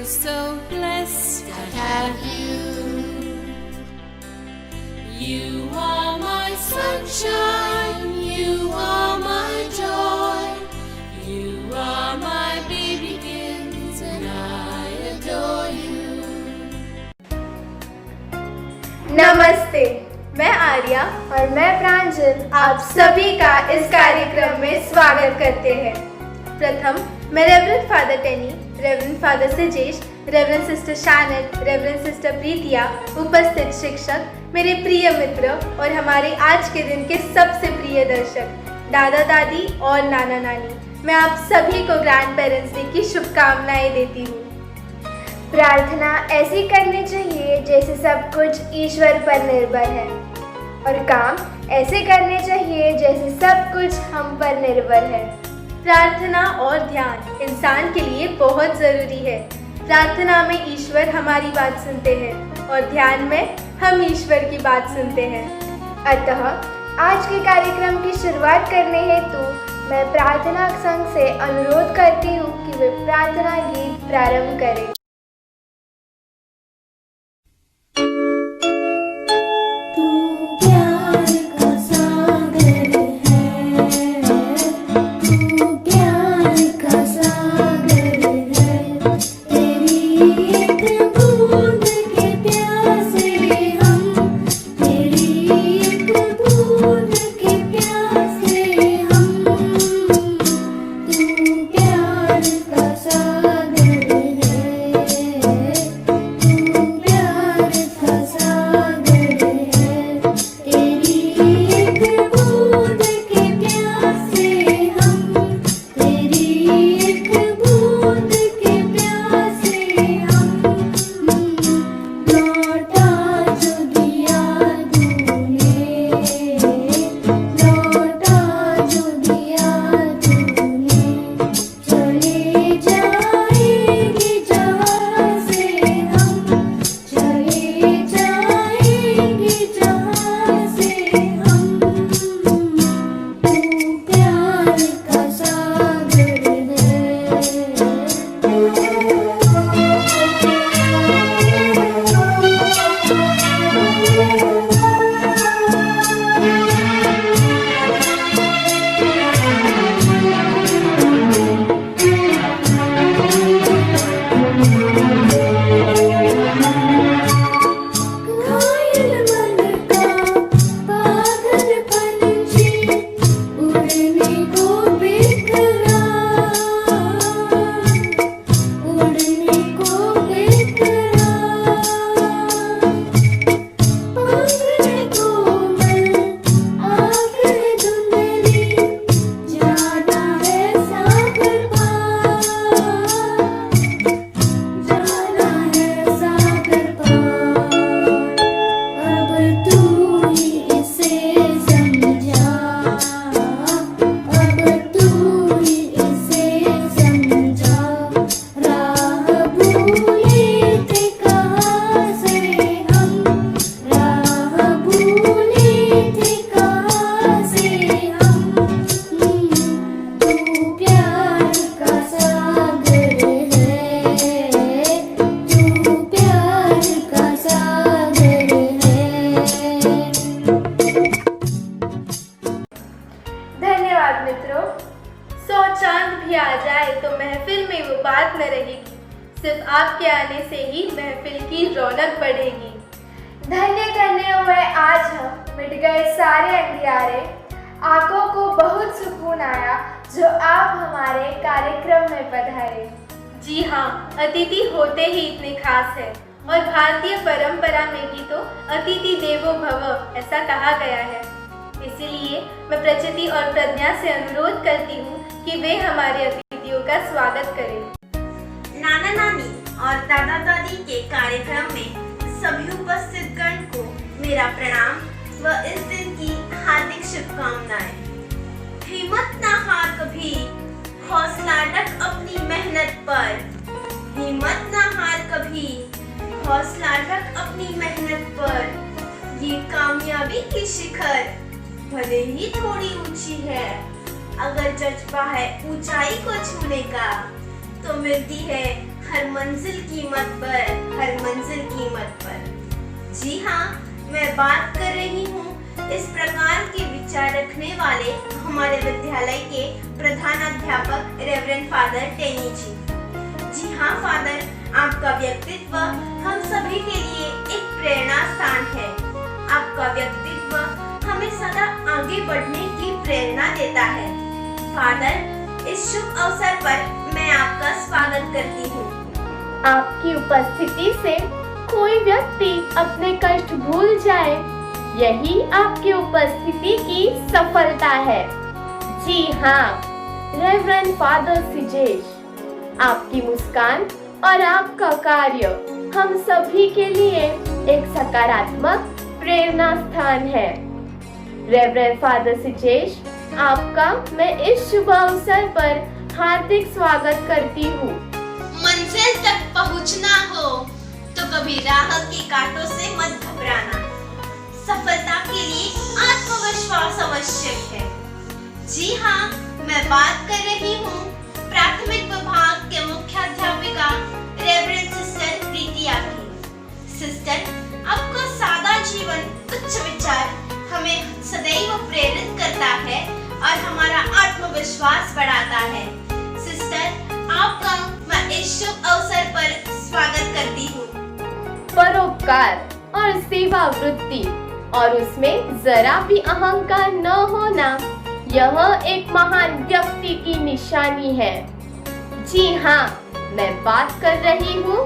So blessed I have you. You are my sunshine, you are my joy, you are my begins and I adore you. नमस्ते, मैं आर्या और मैं प्रांजल आप सभी का इस कार्यक्रम में स्वागत करते हैं। प्रथम मैं reverend father Teny, reverend father Sajesh, reverend sister Shanat, reverend sister Preethiya, उपस्थित शिक्षक, मेरे प्रिय मित्र और हमारे आज के दिन के सबसे प्रिय दर्शक दादा दादी और नाना नानी, मैं आप सभी को ग्रैंड पेरेंट्स डे की शुभकामनाएं देती हूँ। प्रार्थना ऐसी करनी चाहिए जैसे सब कुछ ईश्वर पर निर्भर है, और काम ऐसे करने चाहिए जैसे सब कुछ हम पर निर्भर है। प्रार्थना और ध्यान इंसान के लिए बहुत ज़रूरी है। प्रार्थना में ईश्वर हमारी बात सुनते हैं और ध्यान में हम ईश्वर की बात सुनते हैं। अतः आज के कार्यक्रम की शुरुआत करने हेतु मैं प्रार्थना संघ से अनुरोध करती हूँ कि वे प्रार्थना गीत प्रारंभ करें। सिर्फ आपके आने से ही महफिल की रौनक बढ़ेगी। धन्य धन्य हुए आज हम मिट गए सारे अंधियारे, आंखों को बहुत सुकून आया जो आप हमारे कार्यक्रम में पधारे। जी हाँ, अतिथि होते ही इतने खास है और भारतीय परंपरा में भी तो अतिथि देवो भव ऐसा कहा गया है। इसीलिए मैं प्रचिति और प्रज्ञा से अनुरोध करती हूँ कि वे हमारे अतिथियों का स्वागत करें। नाना नानी और दादा दादी के कार्यक्रम में सभी उपस्थित गण को मेरा प्रणाम व इस दिन की हार्दिक शुभकामनाएं। हिम्मत ना हार कभी, हौसला रख अपनी मेहनत पर। हिम्मत ना हार कभी, हौसला रख अपनी मेहनत पर। ये कामयाबी की शिखर भले ही थोड़ी ऊंची है, अगर जज्बा है ऊंचाई को छूने का तो मिलती है हर मंजिल कीमत पर, हर मंजिल कीमत पर। जी हाँ, मैं बात कर रही हूँ इस प्रकार के विचार रखने वाले हमारे विद्यालय के प्रधानाध्यापक रेवरेंड फादर टेनी जी। जी हाँ फादर, आपका व्यक्तित्व हम सभी के लिए एक प्रेरणा स्थान है। आपका व्यक्तित्व हमें सदा आगे बढ़ने की प्रेरणा देता है। फादर, इस शुभ अवसर पर मैं आपका स्वागत करती हूँ। आपकी उपस्थिति से कोई व्यक्ति अपने कष्ट भूल जाए, यही आपकी उपस्थिति की सफलता है। जी हाँ, रेवरेंड फादर सिजेश, आपकी मुस्कान और आपका कार्य हम सभी के लिए एक सकारात्मक प्रेरणा स्थान है। रेवरेंड फादर सिजेश, आपका मैं इस शुभ अवसर पर हार्दिक स्वागत करती हूँ। मंजिल तक पहुंचना हो तो कभी राह के कांटों से मत घबराना। सफलता के लिए आत्मविश्वास आवश्यक है। जी हाँ, मैं बात कर रही हूँ प्राथमिक विभाग के मुख्याध्यापिका रेवरेंड सिस्टर प्रीतिया की। सिस्टर, आपका सादा जीवन, उच्च विचार हमें सदैव प्रेरित करता है और हमारा आत्मविश्वास बढ़ाता है। सिस्टर, आपका मैं इस शुभ अवसर पर स्वागत करती हूँ। परोपकार और सेवा वृत्ति और उसमें जरा भी अहंकार न होना, यह एक महान व्यक्ति की निशानी है। जी हाँ, मैं बात कर रही हूँ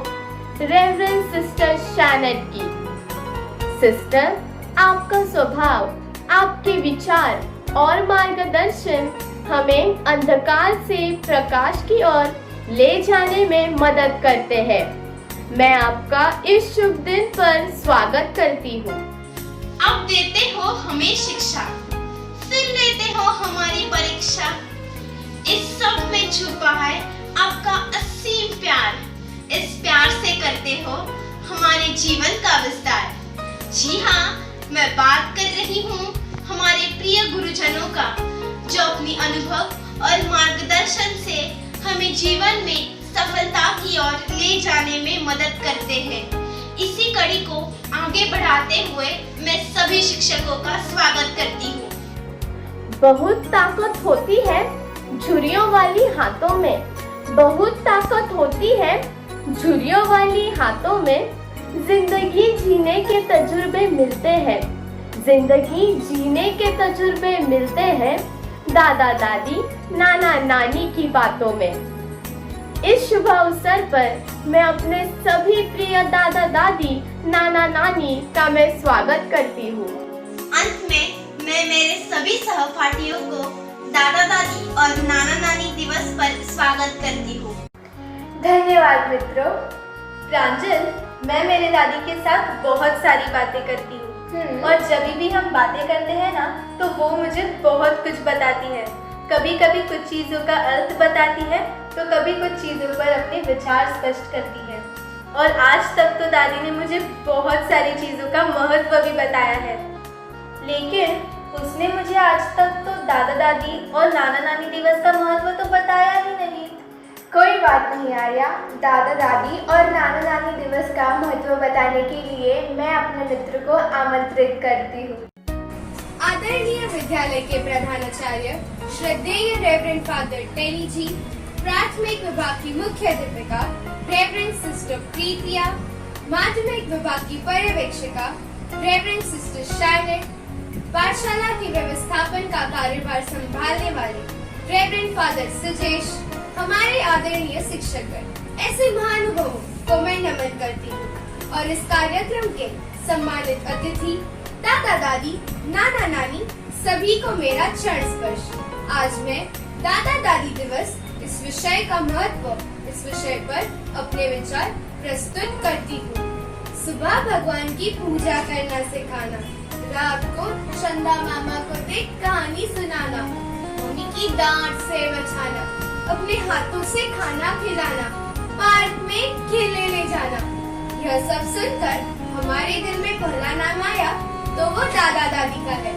रेवरेंड सिस्टर शैनेट की। सिस्टर, आपका स्वभाव, आपके विचार और मार्गदर्शन हमें अंधकार से प्रकाश की ओर ले जाने में मदद करते हैं। मैं आपका इस शुभ दिन पर स्वागत करती हूँ। आप देते हो हमें शिक्षा, फिर लेते हो हमारी परीक्षा। इस सब में छुपा है आपका असीम प्यार। इस प्यार से करते हो हमारे जीवन का विस्तार। जी हाँ, मैं बात कर रही हूँ हमारे प्रिय गुरुजनों का, जो अपनी अनुभव और मार्गदर्शन से हमें जीवन में सफलता की ओर ले जाने में मदद करते हैं। इसी कड़ी को आगे बढ़ाते हुए मैं सभी शिक्षकों का स्वागत करती हूँ। बहुत ताकत होती है झुर्रियों वाली हाथों में, बहुत ताकत होती है झुर्रियों वाली हाथों में। जिंदगी जीने के तजुर्बे मिलते हैं, जिंदगी जीने के तजुर्बे मिलते हैं दादा दादी, नाना नानी की बातों में। इस शुभ अवसर पर मैं अपने सभी प्रिय दादा दादी, नाना नानी का मैं स्वागत करती हूँ। अंत में मैं मेरे सभी सहपाठियों को दादा दादी और नाना नानी दिवस पर स्वागत करती हूँ। धन्यवाद मित्रों। प्रांजल, मैं मेरे दादी के साथ बहुत सारी बातें करती हूँ और जब भी हम बातें करते हैं ना, तो वो मुझे बहुत कुछ बताती है। कभी कभी कुछ चीज़ों का अर्थ बताती है, तो कभी कुछ चीज़ों पर अपने विचार स्पष्ट करती है। और आज तक तो दादी ने मुझे बहुत सारी चीज़ों का महत्व भी बताया है, लेकिन उसने मुझे आज तक तो दादा दादी और नाना नानी दिवस का महत्व तो बताया ही नहीं। कोई बात नहीं आर्या, दादा दादी और नाना नानी दिवस का महत्व बताने के लिए मैं अपने मित्र को आमंत्रित करती हूँ। आदरणीय विद्यालय के प्रधानाचार्य श्रद्धेय रेवरेंड फादर टेनी जी, प्राथमिक विभाग की मुख्य अध्यापिका रेवरेंड सिस्टर प्रीतिया, माध्यमिक विभाग की पर्यवेक्षिका रेवरेंड सिस्टर शैनेट, पाठशाला के व्यवस्थापन का कार्यभार संभालने वाले रेवरेंड फादर सिजेश, हमारे आदरणीय शिक्षकगण, ऐसे महानुभावों को मैं नमन करती हूँ और इस कार्यक्रम के सम्मानित अतिथि दादा दादी, नाना नानी सभी को मेरा चरण स्पर्श। आज मैं दादा दादी दिवस इस विषय का महत्व, इस विषय पर अपने विचार प्रस्तुत करती हूँ। सुबह भगवान की पूजा करना सिखाना, रात को चंदा मामा को देख कहानी सुनाना, मम्मी की डांट से बचाना, अपने हाथों से खाना खिलाना, पार्क में खेलने ले जाना। यह सब सुनकर हमारे दिल में पहला नाम आया तो वो दादा दादी का है।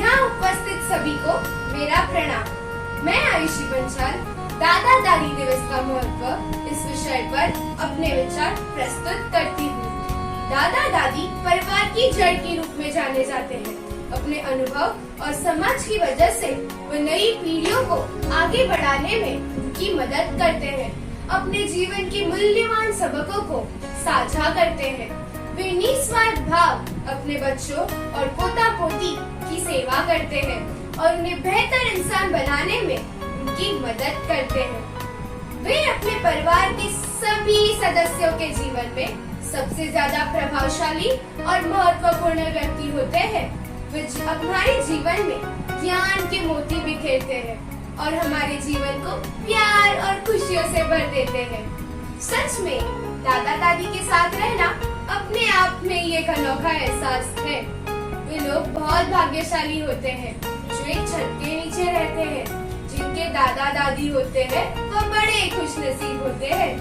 यहाँ उपस्थित सभी को मेरा प्रणाम। मैं आयुषी पंचाल दादा दादी दिवस का महत्व इस विषय पर अपने विचार प्रस्तुत करती हूँ। दादा दादी परिवार की जड़ के रूप में जाने जाते हैं। अपने अनुभव और समझ की वजह से वो नई पीढ़ियों को आगे बढ़ाने में उनकी मदद करते हैं। अपने जीवन के मूल्यवान सबकों को साझा करते हैं। वे निस्वार्थ भाव अपने बच्चों और पोता पोती की सेवा करते हैं और उन्हें बेहतर इंसान बनाने में उनकी मदद करते हैं। वे अपने परिवार के सभी सदस्यों के जीवन में सबसे ज्यादा प्रभावशाली और महत्वपूर्ण व्यक्ति होते हैं। वे हमारे जीवन में ज्ञान के मोती बिखेरते हैं और हमारे जीवन को प्यार और खुशियों से भर देते हैं। सच में दादा दादी के साथ रहना अपने आप में एक अनोखा एहसास है। वे लोग बहुत भाग्यशाली होते हैं जो एक छत के नीचे रहते हैं। जिनके दादा दादी होते हैं वो बड़े खुशनसीब होते हैं।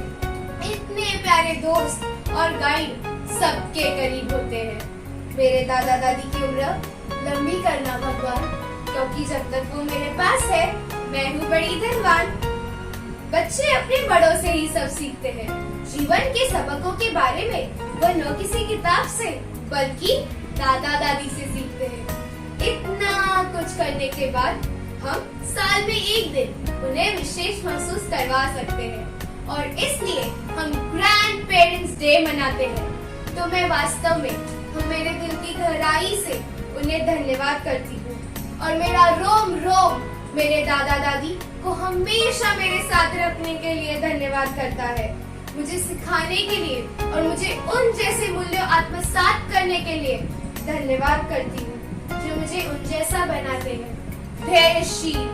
इतने प्यारे दोस्त और गाइड सबके करीब होते हैं। मेरे दादा दादी की उम्र लंबी करना भगवान, क्योंकि जब तक वो मेरे पास है मैं हूँ बड़ी धनवान। बच्चे अपने बड़ों से ही सब सीखते हैं। जीवन के सबकों के बारे में वह न किसी किताब से बल्कि दादा दादी से सीखते हैं। इतना कुछ करने के बाद हम साल में एक दिन उन्हें विशेष महसूस करवा सकते हैं और इसलिए हम ग्रैंड पेरेंट्स डे मनाते हैं। तो मैं वास्तव में मेरे दिल की गहराई से उन्हें धन्यवाद करती हूँ और मेरा रोम रोम मेरे दादा दादी को हमेशा मेरे साथ रखने के लिए धन्यवाद करता है। मुझे सिखाने के लिए और मुझे उन जैसे मूल्यों आत्मसात करने के लिए धन्यवाद करती हूँ जो मुझे उन जैसा बनाते हैं, धैर्यशील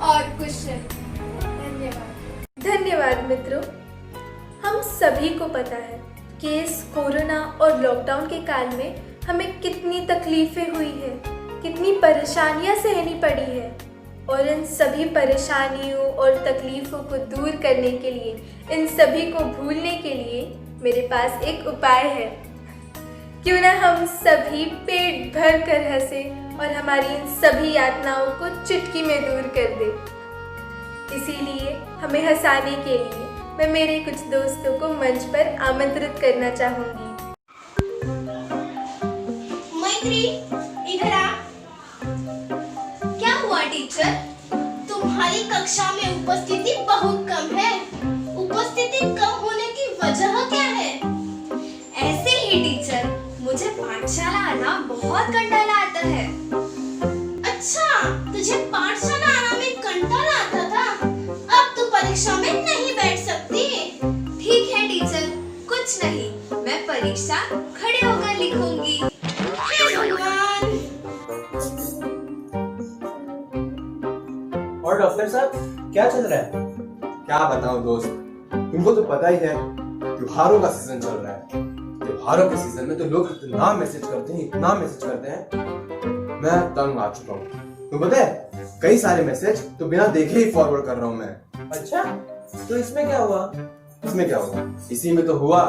और कुशल। धन्यवाद। धन्यवाद मित्रों। हम सभी को पता है कि इस कोरोना और लॉकडाउन के काल में हमें कितनी तकलीफें हुई है, कितनी परेशानियां सहनी पड़ी है और इन सभी परेशानियों और तकलीफों को दूर करने के लिए, इन सभी को भूलने के लिए मेरे पास एक उपाय है। क्यों ना हम सभी पेट भर कर हंसे और हमारी इन सभी यातनाओं को चुटकी में दूर कर दे। इसीलिए हमें हंसाने के लिए मैं मेरे कुछ दोस्तों को मंच पर आमंत्रित करना चाहूंगी। मैत्री, इधर आ। क्या हुआ टीचर? तुम्हारी कक्षा में उपस्थिति बहुत कम है। उपस्थिति कम होने की वजह क्या है? ऐसे ही टीचर, मुझे पाठशाला आना बहुत कंटाला आता है। अच्छा, तुझे पाठशाला आना में कंटाला आता था? अब तू परीक्षा में नहीं बैठ सकती। ठीक है टीचर, कुछ नहीं, मैं परीक्षा खड़े होकर लिखूंगी। हे भगवान! और डॉक्टर साहब, क्या चल रहा है? क्या बताऊं दोस्त, तुमको तो पता ही है त्योहारों का सीजन चल रहा है। त्योहारों के सीजन में तो लोग इतना मैसेज करते हैं, इतना मैसेज करते हैं, मैं तंग आ चुका हूँ। तुम्हें पता है कई सारे मैसेज तो बिना देखे ही फॉरवर्ड कर रहा हूँ मैं। अच्छा, तो इसमें क्या हुआ? इसमें क्या हुआ? इसी में तो हुआ,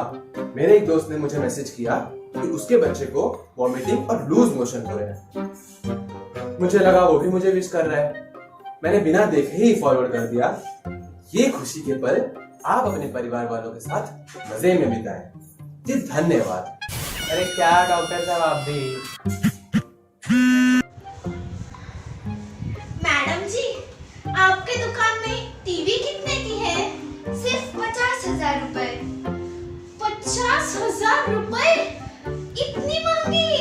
मेरे एक दोस्त ने मुझे मैसेज किया कि उसके बच्चे को वॉमिटिंग और लूज मोशन हो रहे हैं। मुझे लगा वो भी मुझे विश कर रहा है। मैंने बिना देखे ही फॉरवर्ड कर दिया। ये खुशी के पल आप अपने परिवार वालों के साथ मजे में बिताएं। जी धन्यवाद। अरे क्या डॉक्टर साहब, आप भी? मैडम जी, आपके दुकान में टीवी कितने की है? सिर्फ 50,000 रुपए। 50,000 रुपए? इतनी महंगी?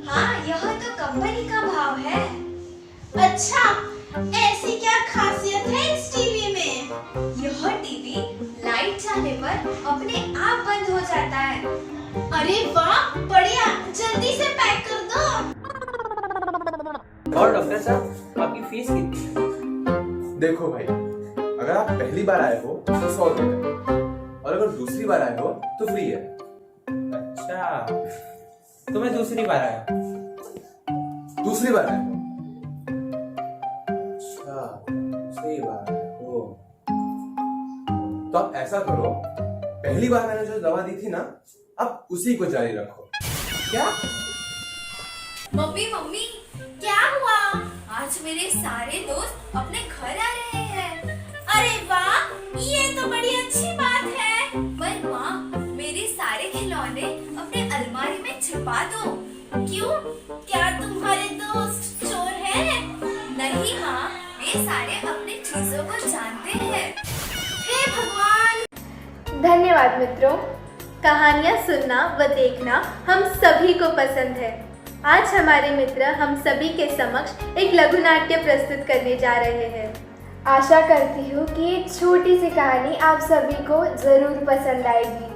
हाँ, यह तो कंपनी का भाव है। अच्छा, ऐसी क्या खासियत है इस टीवी में? यह टीवी लाइट जाने पर अपने आप बंद हो जाता है। अरे वाह, बढ़िया, जल्दी से पैक कर दो। और डॉक्टर साहब, आपकी फीस कितनी है? देखो भाई, अगर आप पहली बार आए हो तो 100 रुपए और अगर दूसरी बार आए हो तो फ्री है। तो मैं दूसरी बार आया। दूसरी बार आए हो? अच्छा, दूसरी बार हो। तो आप ऐसा करो, पहली बार मैंने जो दवा दी थी ना, अब उसी को जारी रखो। क्या? मम्मी मम्मी, क्या हुआ? आज मेरे सारे दोस्त अपने घर आ रहे हैं। अरे वाह, ये तो बड़ी अच्छी बात है। पर माँ, मेरे सारे खिलौने अपने अलमारी में छिपा दो। क्यों? क्या तुम्हारे दोस्त चोर हैं? नहीं माँ, वे सारे अपनी चीजों को जानते हैं। हे भगवान! धन्यवाद मित्रों। कहानियाँ सुनना व देखना हम सभी को पसंद है। आज हमारे मित्र हम सभी के समक्ष एक लघु नाट्य प्रस्तुत करने जा रहे हैं। आशा करती हूँ कि ये छोटी सी कहानी आप सभी को जरूर पसंद आएगी।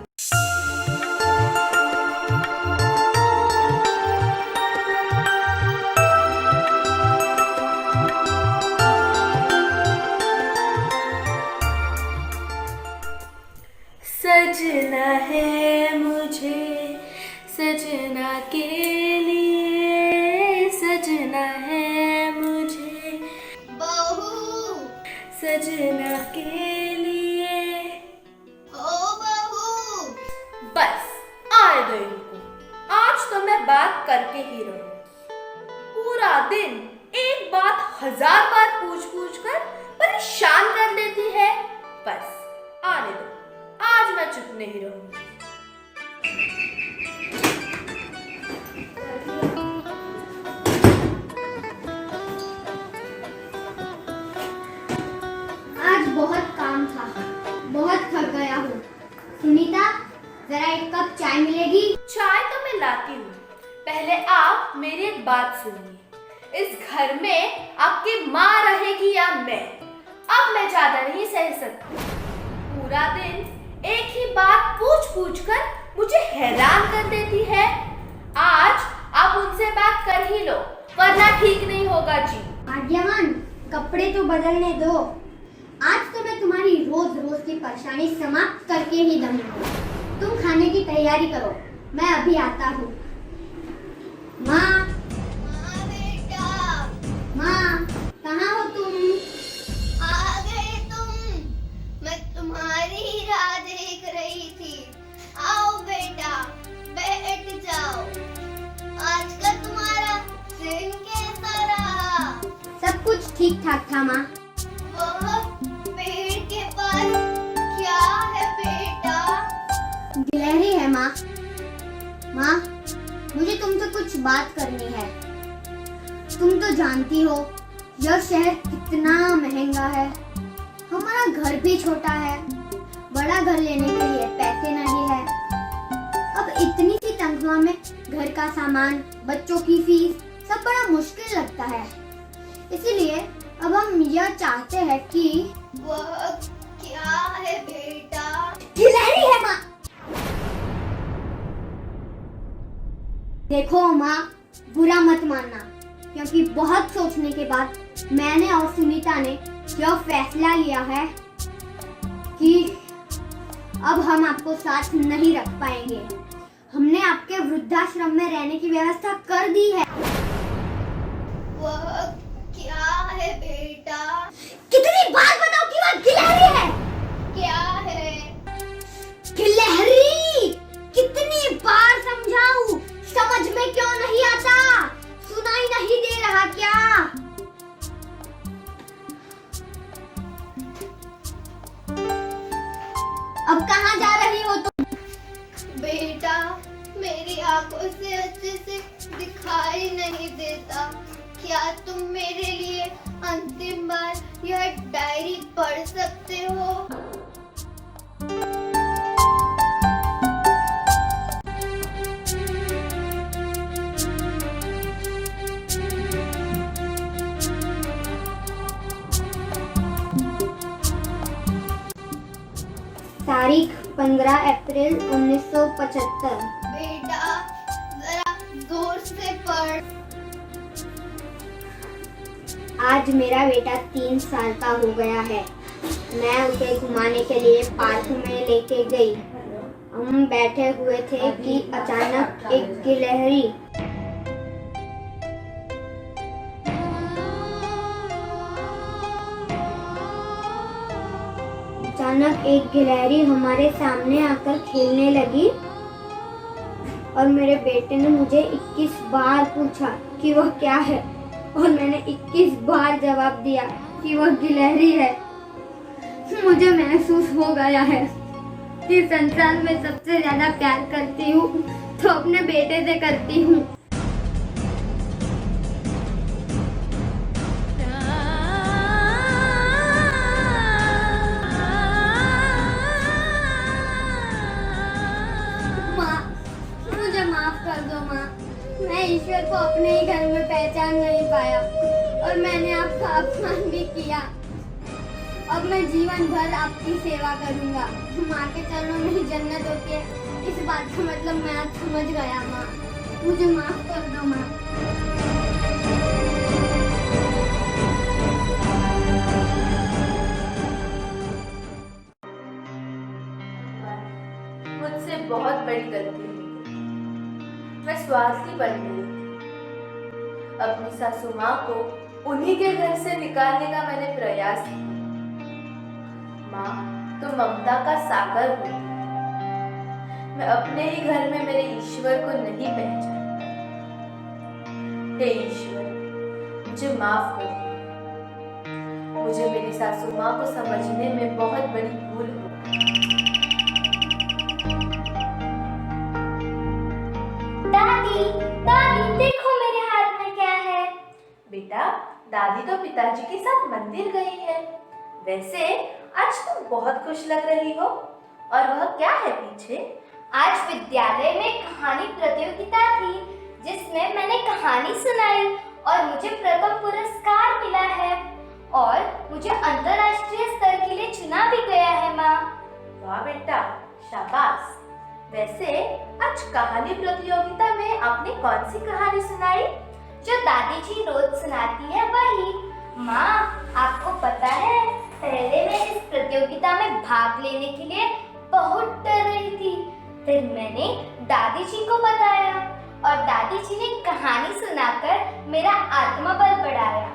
सजना है मुझे सजना के लिए, सजना है मुझे बहू, सजना के लिए। ओ बहू। बस आए दो इनको। आज तो मैं बात करके ही रहूं। पूरा दिन एक बात 1000 बार पूछ कर परेशान कर देती है। बस आने दो, आज मैं चुप नहीं रहूंगी। आज बहुत काम था, बहुत थक गया हूँ। सुनीता, जरा एक कप चाय मिलेगी? चाय तो मैं लाती हूँ, पहले आप मेरी एक बात सुनिए। इस घर में आपकी माँ रहेगी या मैं? अब मैं ज्यादा नहीं सह सकती। पूरा दिन एक ही बात पूछ कर मुझे हैरान कर देती है। आज आप उनसे बात कर ही लो, वरना ठीक नहीं होगा जी। भाग्यवान, कपड़े तो बदलने दो। आज तो मैं तुम्हारी रोज रोज की परेशानी समाप्त करके ही दम लूंगा। तुम खाने की तैयारी करो, मैं अभी आता हूँ। माँ, बेटा, माँ, कहाँ हो तुम? आ गए तुम। मैं तुम्हारी ही राह देख रही थी। आओ बेटा, बैठ जाओ। आज का तुम्हारा दिन कैसा रहा? सब कुछ ठीक ठाक था माँ। वह पेड़ के पास क्या है बेटा? गिलहरी है माँ। माँ, मुझे तुमसे कुछ बात करनी है। तुम तो जानती हो यह शहर कितना महंगा है। हमारा घर भी छोटा है, बड़ा घर लेने के लिए पैसे नहीं है। अब इतनी सी तनख्वाह में घर का सामान, बच्चों की फीस सब बड़ा मुश्किल लगता है। इसीलिए अब हम यह चाहते हैं कि वह क्या है बेटा? गिलहरी है माँ। देखो माँ, बुरा मत मानना, क्योंकि बहुत सोचने के बाद मैंने और सुनीता ने यह फैसला लिया है कि अब हम आपको साथ नहीं रख पाएंगे। हमने आपके वृद्धाश्रम में रहने की व्यवस्था कर दी है। वह क्या है बेटा? कितनी बार बताओ कि वह गिलहरी है? क्या है? गिलहरी! कितनी बार समझाऊं, समझ में क्यों नहीं आता? सुनाई नहीं दे रहा क्या? अब कहाँ जा रही हो तुम? बेटा, मेरी आंखों से अच्छे से दिखाई नहीं देता। क्या तुम मेरे लिए अंतिम बार यह डायरी पढ़ सकते हो? तारीख 15 अप्रैल 1975। बेटा, जरा जोर से पढ़। आज मेरा बेटा 3 साल का हो गया है। मैं उसे घुमाने के लिए पार्क में लेके गई हम बैठे हुए थे कि अचानक एक गिलहरी हमारे सामने आकर खेलने लगी और मेरे बेटे ने मुझे 21 बार पूछा कि वह क्या है और मैंने 21 बार जवाब दिया कि वह गिलहरी है। मुझे महसूस हो गया है कि संसार में सबसे ज्यादा प्यार करती हूँ तो अपने बेटे से करती हूँ। माँ, मुझे माफ कर दो माँ। मैं ईश्वर को अपने ही घर में पहचान नहीं पाया और मैंने आपका अपमान भी किया। अब मैं जीवन भर आपकी सेवा करूंगा। माँ के चरणों में ही जन्नत होती है, इस बात का मतलब मैं आज समझ गया माँ। मुझे माफ कर दो माँ। मुझसे बहुत बड़ी गलती हुई। मैं स्वार्थी बन गई। अपनी सासू माँ को उन्हीं के घर से निकालने का मैंने प्रयास किया। माँ तो ममता का सागर होती है। मैं अपने ही घर में मेरे ईश्वर को नहीं पहचान पाई। हे ईश्वर, मुझे माफ कर दो। मुझे मेरी सासू माँ को समझने में बहुत बड़ी भूल हो गई। दादी, दादी देखो मेरे हाथ में क्या है। बेटा, दादी तो पिताजी के साथ मंदिर गई है। वैसे आज तुम बहुत खुश लग रही हो। और वह क्या है पीछे? आज विद्यालय में कहानी प्रतियोगिता थी जिसमें मैंने कहानी सुनाई और मुझे प्रथम पुरस्कार मिला है और मुझे अंतर्राष्ट्रीय स्तर के लिए चुना भी गया है माँ। वाह बेटा, शाबाश। वैसे आज कहानी प्रतियोगिता में आपने कौन सी कहानी सुनाई? जो दादी जी रोज सुनाती है वही। माँ, आपको पता है पहले मैं इस प्रतियोगिता में भाग लेने के लिए बहुत डर रही थी। फिर मैंने दादी जी को बताया और दादी जी ने कहानी सुनाकर मेरा आत्मबल बढ़ाया।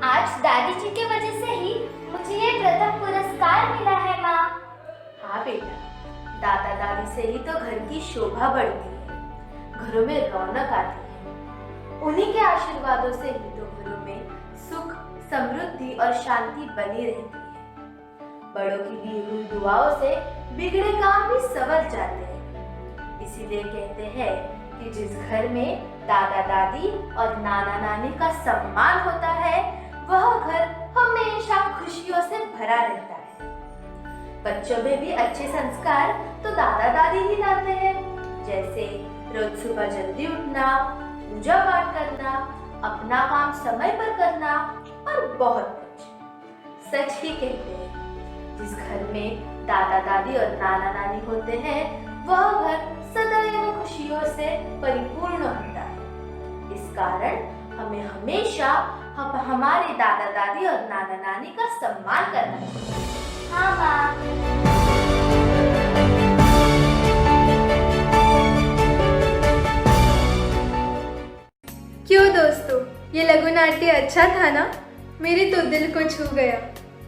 आज दादी जी की वजह से ही मुझे ये प्रथम पुरस्कार मिला है माँ। हाँ बेटा, दादा दादी से ही तो घर की शोभा बढ़ती है, घरों में रौनक आती है। उन्हीं के आशीर्वादों से ही तो घरों में सुख, समृद्धि और शांति बनी रहती है। बड़ों की दी हुई दुआओं से बिगड़े काम भी संवर जाते हैं। इसीलिए कहते हैं कि जिस घर में दादा दादी और नाना नानी का सम्मान होता है वह घर हमेशा खुशियों से भरा रहता है। बच्चों में भी अच्छे संस्कार तो दादा दादी ही लाते हैं, जैसे रोज सुबह जल्दी उठना, पूजा पाठ करना, अपना काम समय पर करना और बहुत कुछ। सच ही कहते हैं, जिस घर में दादा दादी और नाना नानी होते हैं वह घर सदैव खुशियों से परिपूर्ण होता है। इस कारण हमें हमेशा हमारे दादा दादी और नाना नानी का सम्मान करना चाहिए। हाँ माँ। क्यों दोस्तों, ये लघु नाट्य अच्छा था ना? मेरे तो दिल को छू गया।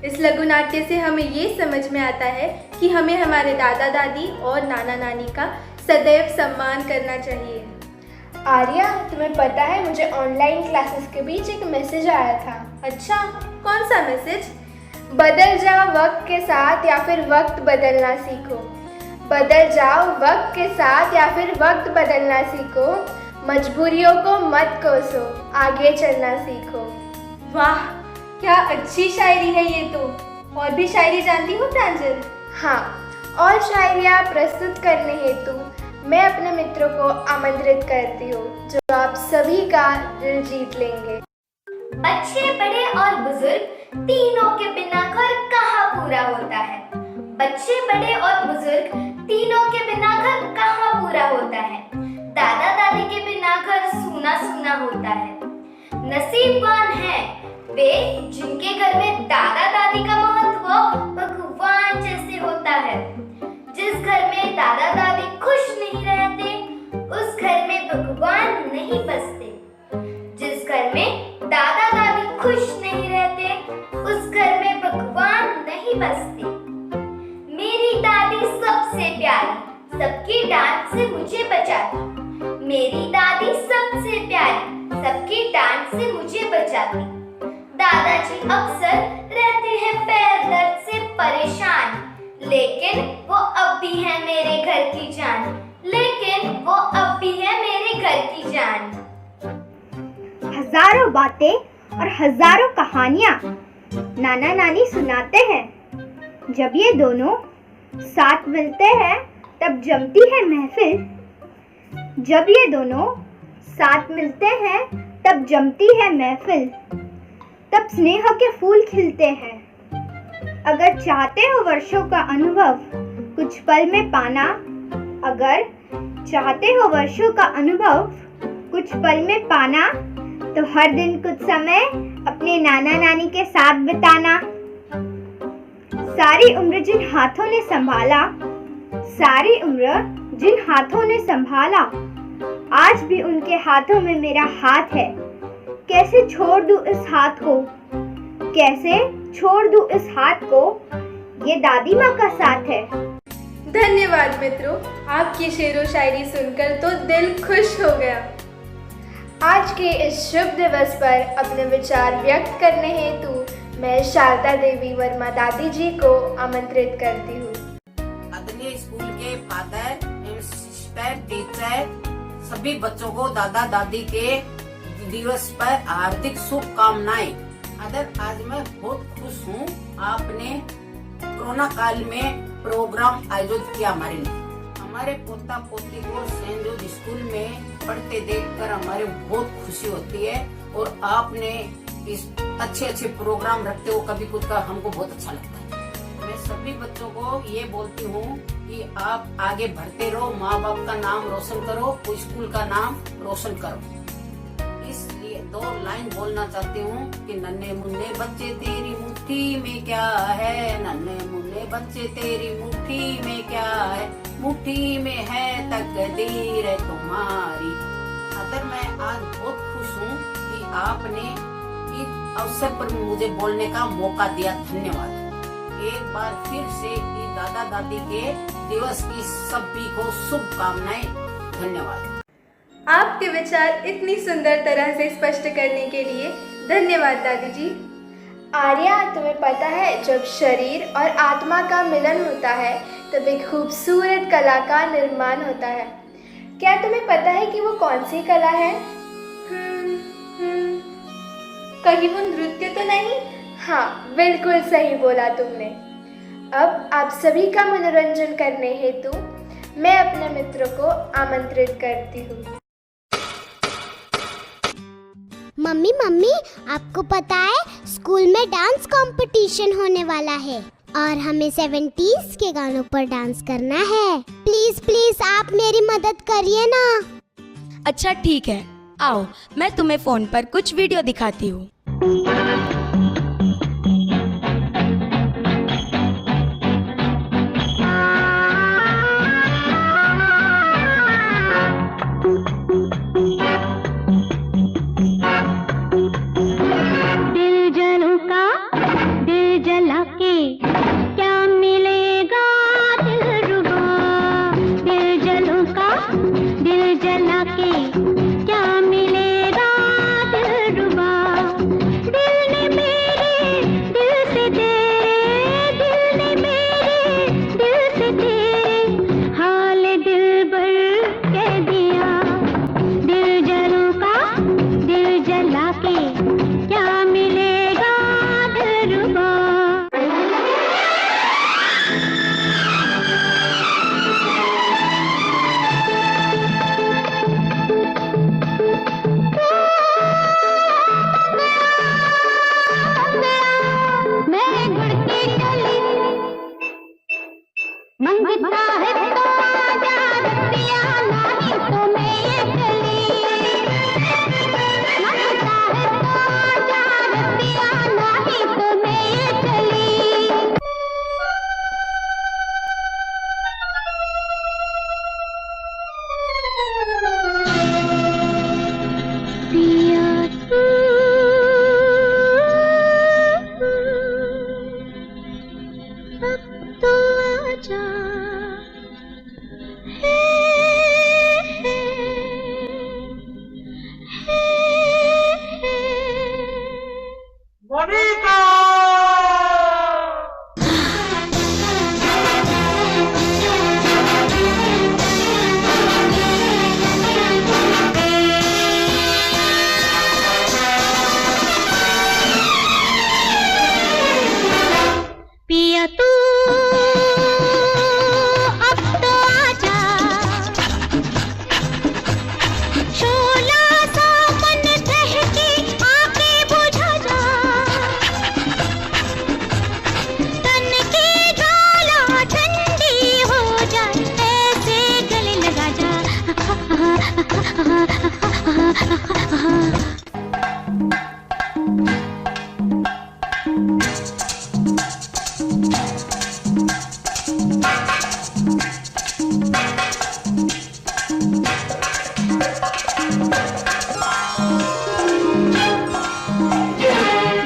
इस लघु नाट्य से हमें ये समझ में आता है कि हमें हमारे दादा दादी और नाना नानी का सदैव सम्मान करना चाहिए। आर्या, तुम्हें पता है मुझे ऑनलाइन क्लासेस के बीच एक मैसेज आया था। अच्छा, कौन सा मैसेज? बदल जाओ वक्त के साथ या फिर वक्त बदलना सीखो। बदल जाओ वक्त के साथ या फिर वक्त बदलना सीखो। मजबूरियों को मत कोसो, आगे चलना सीखो। वाह, क्या अच्छी शायरी है ये तो। और भी शायरी जानती हो प्रांजल? हाँ, और शायरियाँ प्रस्तुत करने हेतु मैं अपने मित्रों को आमंत्रित करती हूँ जो आप सभी का दिल जीत लेंगे। बच्चे, बड़े और बुजुर्ग तीनों के बिना घर कहाँ पूरा होता है। बच्चे, बड़े और बुजुर्ग तीनों के बिना घर कहाँ पूरा होता है। दादा दादी के बिना घर सूना सूना होता है। नसीबवान है वे जिनके घर में दादा दादी का महत्व भगवान जैसे होता है। जिस जिस घर में दादा दादी खुश नहीं रहते उस घर में भगवान नहीं बसते। जिस घर में दादा दादी खुश नहीं रहते उस घर में भगवान नहीं बसते। मेरी दादी सबसे प्यारी, सबकी डांट से मुझे बचाती। मेरी दादी सबसे प्यारी, सबकी डांट से मुझे बचाती। दादाजी अक्सर रहते हैं पैर दर्द से परेशान, लेकिन वो अब भी है मेरे घर की जान। लेकिन वो अब भी है मेरे घर की जान। हजारों बातें और हजारों कहानियां नाना नानी सुनाते हैं। जब ये दोनों साथ मिलते हैं तब जमती है महफिल। जब ये दोनों साथ मिलते हैं तब जमती है महफिल। तब स्नेह के फूल खिलते हैं। अगर चाहते हो वर्षों का अनुभव कुछ पल में पाना, अगर चाहते हो वर्षों का अनुभव कुछ पल में पाना, तो हर दिन कुछ समय अपने नाना नानी के साथ बिताना। सारी उम्र जिन हाथों ने संभाला, सारी उम्र जिन हाथों ने संभाला, आज भी उनके हाथों में मेरा हाथ है। कैसे छोड़ दूं इस हाथ को, कैसे छोड़ दूं इस हाथ को, ये दादी माँ का साथ है। धन्यवाद मित्रों, आपकी शेरो शायरी सुनकर तो दिल खुश हो गया। आज के इस शुभ दिवस पर अपने विचार व्यक्त करने हेतु मैं शारदा देवी वर्मा दादी जी को आमंत्रित करती हूँ। आदरणीय स्कूल के फादर एवं सिस्टर, टीचर, सभी बच्चों को दादा दादी के दिवस पर हार्दिक शुभकामनाएं। आज मैं बहुत खुश हूँ, आपने कोरोना काल में प्रोग्राम आयोजित किया हमारे लिए। हमारे पोता पोती को सेंट जॉर्ज स्कूल में पढ़ते देखकर हमारे बहुत खुशी होती है और आपने इस अच्छे प्रोग्राम रखते हो कभी कुछ का हमको बहुत अच्छा लगता है। मैं सभी बच्चों को ये बोलती हूँ कि आप आगे बढ़ते रहो, माँ बाप का नाम रोशन करो, स्कूल का नाम रोशन करो। इसलिए 2 लाइन बोलना चाहती हूँ कि नन्हे मुन्ने बच्चे तेरी मुट्ठी में क्या है, नन्हे मुन्ने बच्चे तेरी मुट्ठी में क्या है, मुट्ठी में है तकदीर तुम्हारी। अगर मैं आज बहुत खुश हूँ कि आपने इस अवसर पर मुझे बोलने का मौका दिया। धन्यवाद। एक बार फिर से दादा दादी के दिवस की सभी को शुभकामनाएं। धन्यवाद। आपके विचार इतनी सुंदर तरह से स्पष्ट करने के लिए धन्यवाद दादी जी। आर्या, तुम्हें पता है जब शरीर और आत्मा का मिलन होता है तब एक खूबसूरत कला का निर्माण होता है। क्या तुम्हें पता है कि वो कौन सी कला है? कहीं वो नृत्य तो नहीं? हाँ, बिल्कुल सही बोला तुमने। अब आप सभी का मनोरंजन करने हेतु मैं अपने मित्रों को आमंत्रित करती हूँ। मम्मी मम्मी, आपको पता है स्कूल में डांस कंपटीशन होने वाला है और हमें 70s के गानों पर डांस करना है। प्लीज प्लीज आप मेरी मदद करिए ना। अच्छा ठीक है, आओ मैं तुम्हें फोन पर कुछ वीडियो दिखाती हूँ।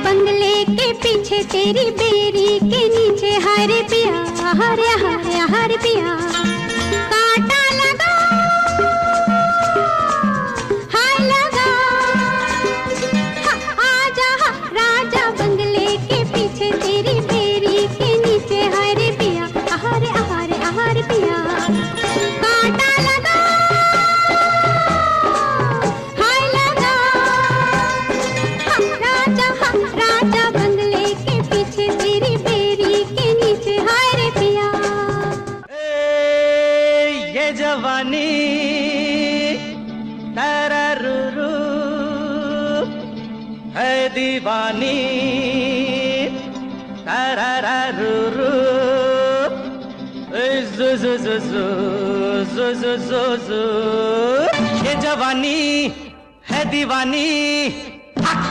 बंगले के पीछे तेरी बेरी के नीचे हरे पिया हरे हरे हरे पिया कांटा लगा हाय लगा आजा राजा बंगले के पीछे तेरी बेरी के नीचे हरे पिया हरे हरे हरे पिया कांटा लगा हाय लगा राजा बंगले के पीछे तेरी बेरी के नीचे हाय रे पिया। ये जवानी तररुरु है दीवानी तररुरु जु जु जु जु जु जु जु जु ये जवानी है दीवानी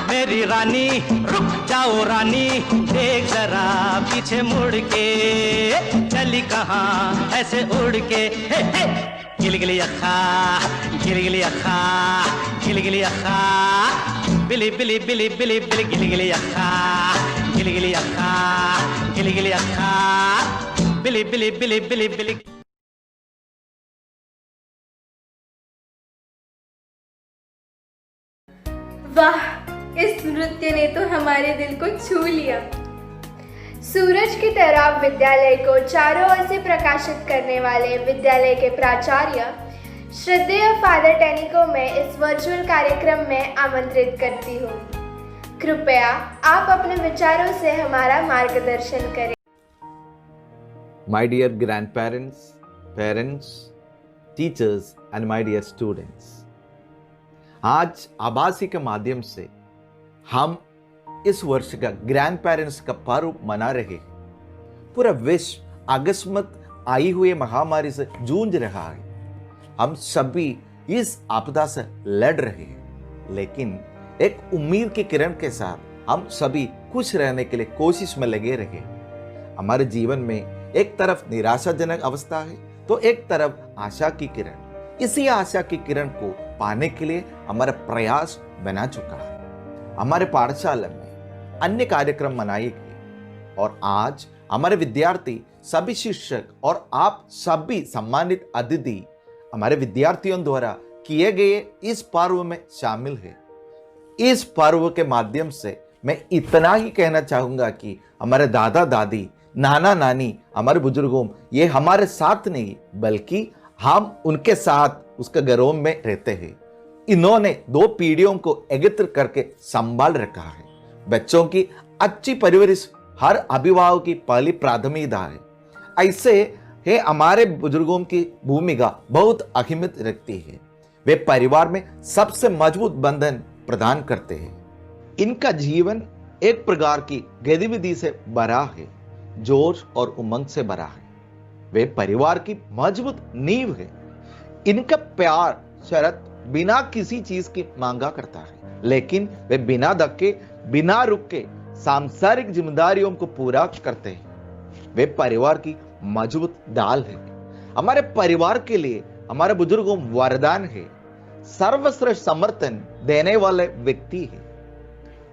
मेरी रानी रुक जाओ रानी देख जरा पीछे मुड़ के चली कहाँ ऐसे उड़ के हे हे गिलगिली अखा गिलगिली अखा गिलगिली अखा बिली बिली बिली बिली बिली गिलगिली अखा गिलगिली अखा गिलगिली अखा बिली बिली बिली बिली बिली। वाह, इस नृत्य ने तो हमारे दिल को छू लिया। सूरज की तरह विद्यालय को चारों ओर से प्रकाशित करने वाले विद्यालय के प्राचार्य श्रद्धेय फादर टेनी को मैं इस वर्चुअल कार्यक्रम में आमंत्रित करती हूँ। कृपया आप अपने विचारों से हमारा मार्गदर्शन करें। My dear grandparents, parents, teachers and my dear students, आज आभासी के माध्यम से हम इस वर्ष का ग्रैंड पेरेंट्स का पर्व मना रहे हैं। पूरा विश्व अकस्मात आई हुई महामारी से जूझ रहा है। हम सभी इस आपदा से लड़ रहे हैं, लेकिन एक उम्मीद की किरण के साथ हम सभी खुश रहने के लिए कोशिश में लगे रहे। हमारे जीवन में एक तरफ निराशाजनक अवस्था है तो एक तरफ आशा की किरण। इसी आशा की किरण को पाने के लिए हमारा प्रयास बना चुका है। हमारे पाठशाला में अन्य कार्यक्रम मनाए गए और आज हमारे विद्यार्थी, सभी शिक्षक और आप सभी सम्मानित अतिथि हमारे विद्यार्थियों द्वारा किए गए इस पर्व में शामिल है। इस पर्व के माध्यम से मैं इतना ही कहना चाहूंगा कि हमारे दादा दादी, नाना नानी, हमारे बुजुर्गों, ये हमारे साथ नहीं बल्कि हम उनके साथ उसके घरों में रहते हैं। इन्होंने 2 पीढ़ियों को एकत्र करके संभाल रखा है। बच्चों की अच्छी परवरिश हर अभिभावक की पहली प्राथमिकता है। ऐसे है हमारे बुजुर्गों की भूमिका बहुत अहमियत रखती है। वे परिवार में सबसे मजबूत बंधन प्रदान करते हैं। इनका जीवन एक प्रकार की गतिविधि से भरा है, जोश और उमंग से भरा है। वे परिवार की मजबूत नींव है। इनका प्यार शरत बिना किसी चीज की मांगा करता है, लेकिन वे बिना धक्के, बिना रुके सांसारिक जिम्मेदारियों को पूरा करते हैं। वे परिवार की मजबूत डाल है। हमारे परिवार के लिए हमारे बुजुर्गों वरदान है, सर्वश्रेष्ठ समर्थन देने वाले व्यक्ति है।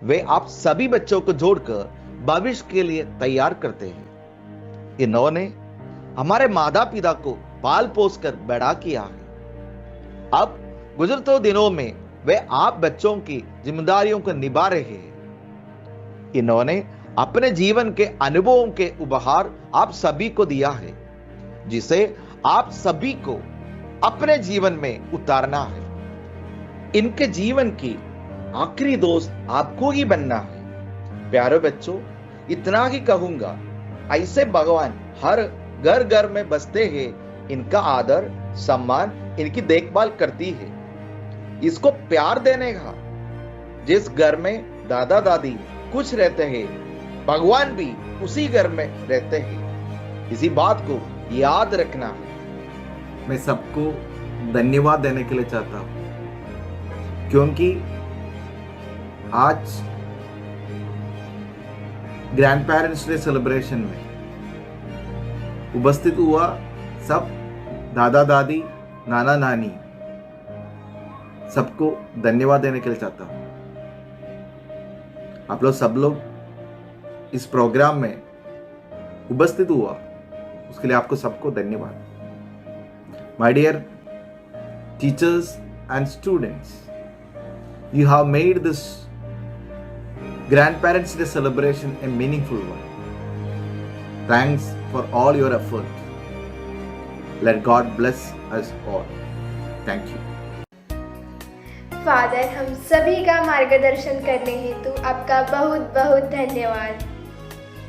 वे आप सभी बच्चों को जोड़कर भविष्य के लिए तैयार करते हैं। इन्होंने हमारे माता पिता को पाल पोस कर बड़ा किया है। अब गुजरते दिनों में वे आप बच्चों की जिम्मेदारियों को निभा रहे हैं। इन्होंने अपने जीवन के अनुभवों के उपहार आप सभी को दिया है, जिसे आप सभी को अपने जीवन में उतारना है। इनके जीवन की आखिरी दोस्त आपको ही बनना है। प्यारे बच्चों, इतना ही कहूंगा, ऐसे भगवान हर घर घर में बसते हैं। इनका आदर सम्मान इनकी देखभाल करती है। इसको प्यार देने का, जिस घर में दादा दादी खुश रहते हैं, भगवान भी उसी घर में रहते हैं। इसी बात को याद रखना है। मैं सबको धन्यवाद देने के लिए चाहता हूँ। क्योंकि आज ग्रैंड पेरेंट्स डे सेलिब्रेशन में उपस्थित हुआ सब दादा दादी, नाना नानी, सबको धन्यवाद देने के लिए चाहता हूं। आप लोग सब लोग इस प्रोग्राम में उपस्थित हुआ, उसके लिए आपको सबको धन्यवाद। My dear teachers and students, you have made this Grandparents Day celebration a meaningful one. Thanks for all your effort. Let God bless us all. Thank you. Father, हम सभी का मार्गदर्शन करने हेतु आपका बहुत बहुत धन्यवाद।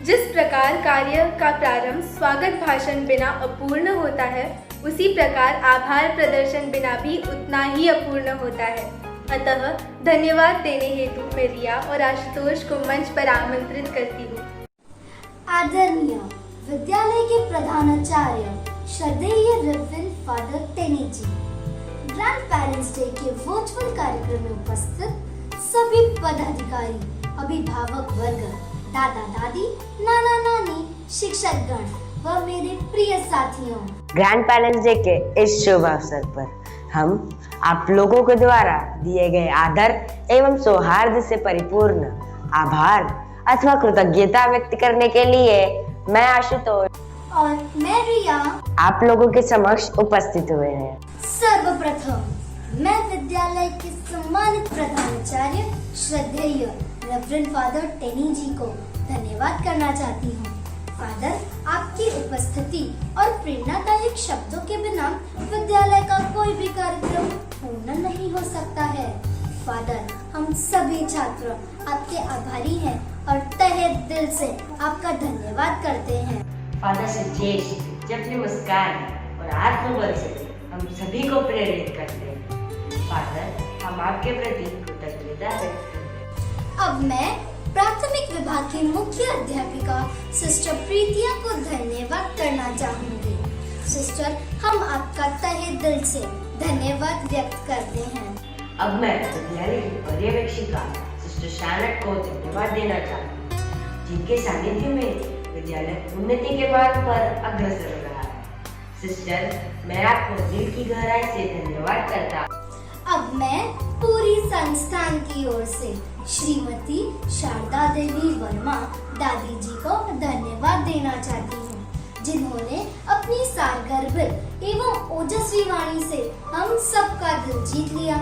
जिस प्रकार कार्य का प्रारंभ स्वागत भाषण बिना अपूर्ण होता है, उसी प्रकार आभार प्रदर्शन बिना भी उतना ही अपूर्ण होता है। अतः धन्यवाद देने हेतु मैं रिया और आशुतोष को मंच पर आमंत्रित करती हूँ। आदरणीय विद्यालय के प्रधानाचार्य श्रद्धेय रेवरेंड फादर टेनी जी, ग्रैंड पेरेंट्स डे के वर्चुअल कार्यक्रम में उपस्थित सभी पदाधिकारी, अभिभावक वर्ग, दादा दादी, नाना नानी, शिक्षकगण व मेरे प्रिय साथियों, ग्रैंड पेरेंट्स डे के इस शुभ अवसर पर हम आप लोगों के द्वारा दिए गए आदर एवं सौहार्द से परिपूर्ण आभार अथवा कृतज्ञता व्यक्त करने के लिए मैं आशुतोष और मैं रिया आप लोगों के समक्ष उपस्थित हुए हैं। सर्वप्रथम मैं विद्यालय के सम्मानित प्रधानाचार्य श्रद्धेय रेवरेंड फादर टेनी जी को धन्यवाद करना चाहती हूँ। फादर, आपकी उपस्थिति और प्रेरणादायक शब्दों के बिना विद्यालय का कोई भी कार्यक्रम पूर्ण नहीं हो सकता है। फादर, हम सभी छात्र आपके आभारी हैं और तहे दिल से आपका धन्यवाद करते हैं। फादर सजेश जब नमस्कार और आत्मबल से हम सभी को प्रेरित करते हैं। फादर, हम आपके प्रति कृतज्ञता है। अब मैं प्राथमिक विभाग की मुख्य अध्यापिका सिस्टर प्रीतिया को धन्यवाद करना चाहूंगी। सिस्टर, हम आपका तहे दिल से धन्यवाद व्यक्त करते हैं। अब मैं विद्यालय की पर्यवेक्षिका सिस्टर शानट को धन्यवाद देना चाहती हूँ, जिनके सानिध्य में विद्यालय उन्नति के मार्ग पर अग्रसर हो रहा है। सिस्टर, मैं आपको दिल की गहराई से धन्यवाद करता हूँ। अब मैं पूरी संस्थान की ओर से श्रीमती शारदा देवी वर्मा दादी जी को धन्यवाद देना चाहती हूँ, जिन्होंने अपनी सारगर्भित एवं ओजस्वी वाणी से हम सबका दिल जीत लिया।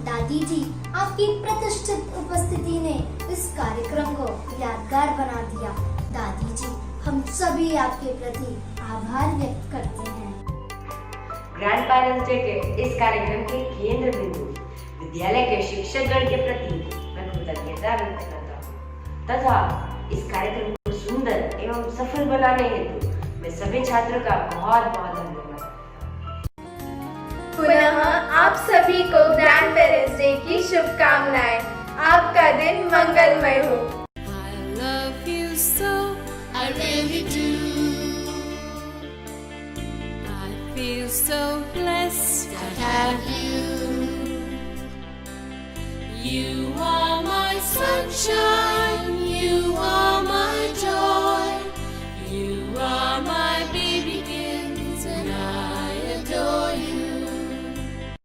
दादी जी, आपकी प्रतिष्ठित उपस्थिति ने इस कार्यक्रम को यादगार बना दिया। दादी जी, हम सभी आपके प्रति आभार व्यक्त करते हैं। ग्रैंड पेरेंट्स डे के इस कार्यक्रम के केंद्र बिंदु विद्यालय के शिक्षकगण के प्रति मैं कृतज्ञता व्यक्त करता हूँ तथा इस कार्यक्रम को सुंदर एवं सफल बनाने हेतु मैं सभी छात्रों का बहुत बहुत धन्यवाद। पुनः आप सभी को ग्रैंड पेरेंट्स डे की शुभकामनाएं। आपका दिन मंगलमय हो। I love you so, I really do. I feel so blessed to have you. You are